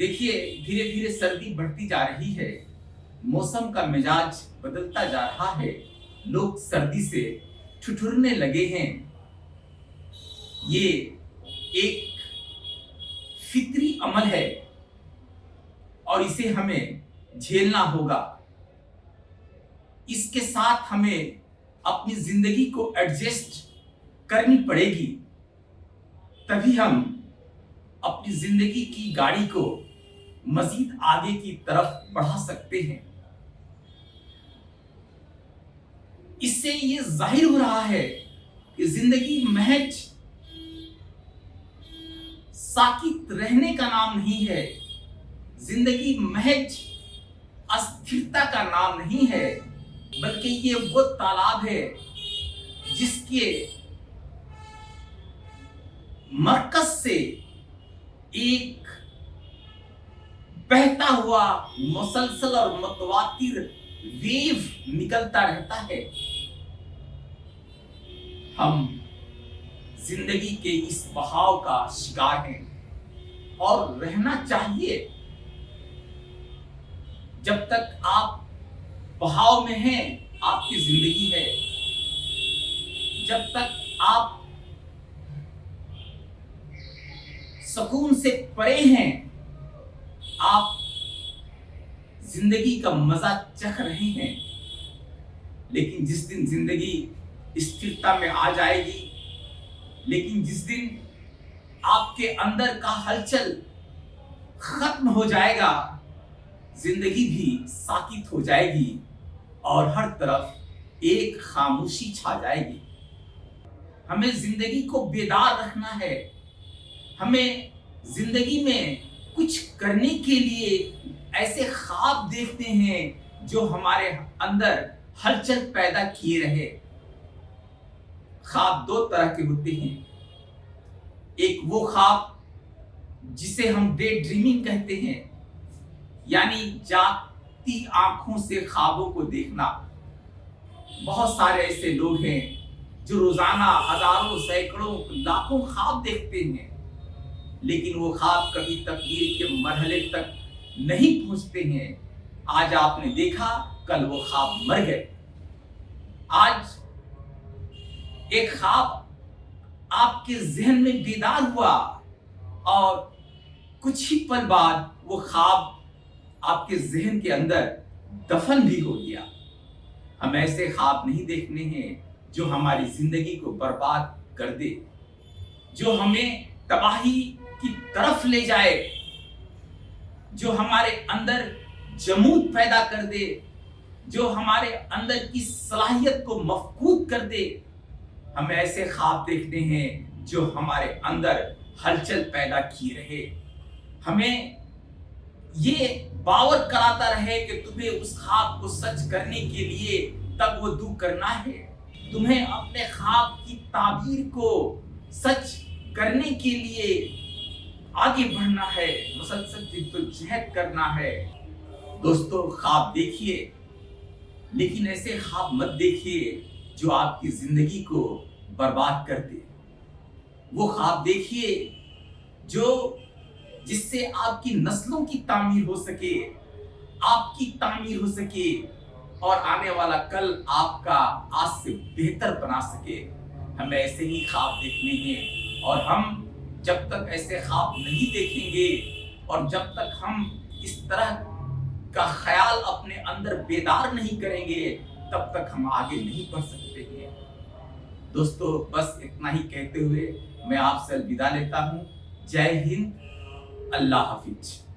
देखिए, धीरे धीरे सर्दी बढ़ती जा रही है। मौसम का मिजाज बदलता जा रहा है। लोग सर्दी से ठिठुरने लगे हैं। ये एक फितरी अमल है और इसे हमें झेलना होगा। इसके साथ हमें अपनी जिंदगी को एडजस्ट करनी पड़ेगी, तभी हम अपनी जिंदगी की गाड़ी को मजीद आगे की तरफ बढ़ा सकते हैं। इससे ये जाहिर हो रहा है कि जिंदगी महज साकित रहने का नाम नहीं है, जिंदगी महज अस्थिरता का नाम नहीं है, बल्कि ये वो तालाब है जिसके मरकज से एक बहता हुआ मुसलसल और मुतवातिर वेव निकलता रहता है। हम जिंदगी के इस बहाव का शिकार हैं और रहना चाहिए। जब तक आप बहाव में हैं, आपकी जिंदगी है। जब तक आप सुकून से परे हैं, आप जिंदगी का मजा चख रहे हैं। लेकिन जिस दिन जिंदगी स्थिरता में आ जाएगी, लेकिन जिस दिन आपके अंदर का हलचल खत्म हो जाएगा, जिंदगी भी साकित हो जाएगी और हर तरफ एक खामोशी छा जाएगी। हमें जिंदगी को बेदार रखना है। हमें जिंदगी में कुछ करने के लिए ऐसे ख्वाब देखते हैं जो हमारे अंदर हलचल पैदा किए रहे। ख्वाब दो तरह के होते हैं। एक वो ख्वाब जिसे हम डे ड्रीमिंग कहते हैं, यानी जागती आंखों से ख्वाबों को देखना। बहुत सारे ऐसे लोग हैं जो रोजाना हजारों सैकड़ों लाखों ख्वाब देखते हैं, लेकिन वो ख्वाब कभी तकदीर के मरहले तक नहीं पहुंचते हैं। आज आपने देखा, कल वो ख्वाब मर गए। आज एक ख्वाब आपके जहन में बेदार हुआ और कुछ ही पल बाद वो ख्वाब आपके जहन के अंदर दफन भी हो गया। हम ऐसे ख्वाब नहीं देखने हैं जो हमारी जिंदगी को बर्बाद कर दे, जो हमें तबाही की तरफ ले जाए, जो हमारे अंदर जमूद पैदा कर दे, जो हमारे अंदर की सलाहियत को मफकूद कर दे। हमें ऐसे ख्वाब देखने हैं जो हमारे अंदर हलचल पैदा किए रहे। हमें ये बावर कराता रहे कि तुम्हें उस ख्वाब को सच करने के लिए तब वो दू करना है। तुम्हें अपने ख्वाब की ताबीर को सच करने के लिए आगे बढ़ना है, मुसलसल जिद्दोजहद करना है। दोस्तों, ख्वाब देखिए, लेकिन ऐसे ख्वाब मत देखिए जो आपकी जिंदगी को बर्बाद कर दे। वो ख्वाब देखिए जिससे आपकी नस्लों की तामीर हो सके, आपकी तामीर हो सके और आने वाला कल आपका आज से बेहतर बना सके। हमें ऐसे ही ख्वाब देखने हैं और हम जब तक ऐसे ख्वाब नहीं देखेंगे और जब तक हम इस तरह का ख्याल अपने अंदर बेदार नहीं करेंगे, तब तक हम आगे नहीं बढ़ सकते हैं। दोस्तों, बस इतना ही कहते हुए मैं आपसे अलविदा लेता हूँ। जय हिंद, अल्लाह हाफिज।